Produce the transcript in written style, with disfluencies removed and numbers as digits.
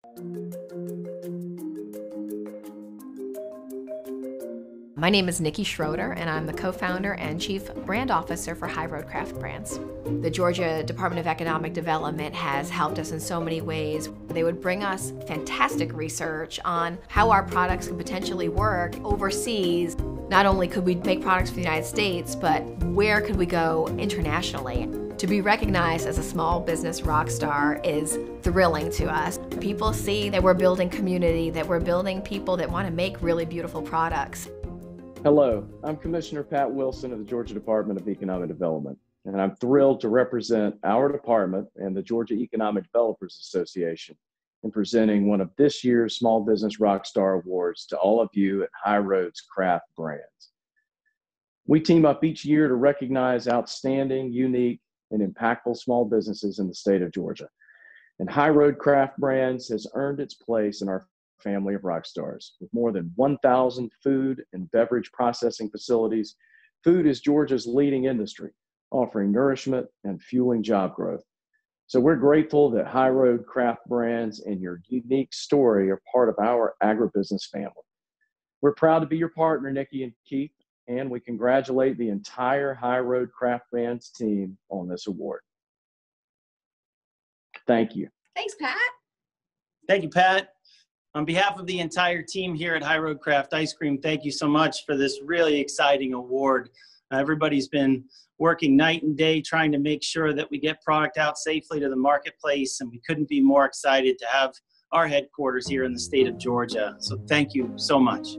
My name is Nicki Schroeder, and I'm the co-founder and chief brand officer for High Road Craft Brands. The Georgia Department of Economic Development has helped us in so many ways. They would bring us fantastic research on how our products could potentially work overseas. Not only could we make products for the United States, but where could we go internationally? To be recognized as a small business rock star is thrilling to us. People see that we're building community, that we're building people that want to make really beautiful products. Hello, I'm Commissioner Pat Wilson of the Georgia Department of Economic Development, and I'm thrilled to represent our department and the Georgia Economic Developers Association in presenting one of this year's Small Business Rockstar Awards to all of you at High Road's Craft Brands. We team up each year to recognize outstanding, unique, and impactful small businesses in the state of Georgia. And High Road Craft Brands has earned its place in our family of rock stars. With more than 1,000 food and beverage processing facilities, food is Georgia's leading industry, offering nourishment and fueling job growth. So we're grateful that High Road Craft Brands and your unique story are part of our agribusiness family. We're proud to be your partner, Nicki and Keith, and we congratulate the entire High Road Craft Brands team on this award. Thank you. Thanks, Pat. Thank you, Pat. On behalf of the entire team here at High Road Craft Ice Cream, thank you so much for this really exciting award. Everybody's been working night and day trying to make sure that we get product out safely to the marketplace, and we couldn't be more excited to have our headquarters here in the state of Georgia. So thank you so much.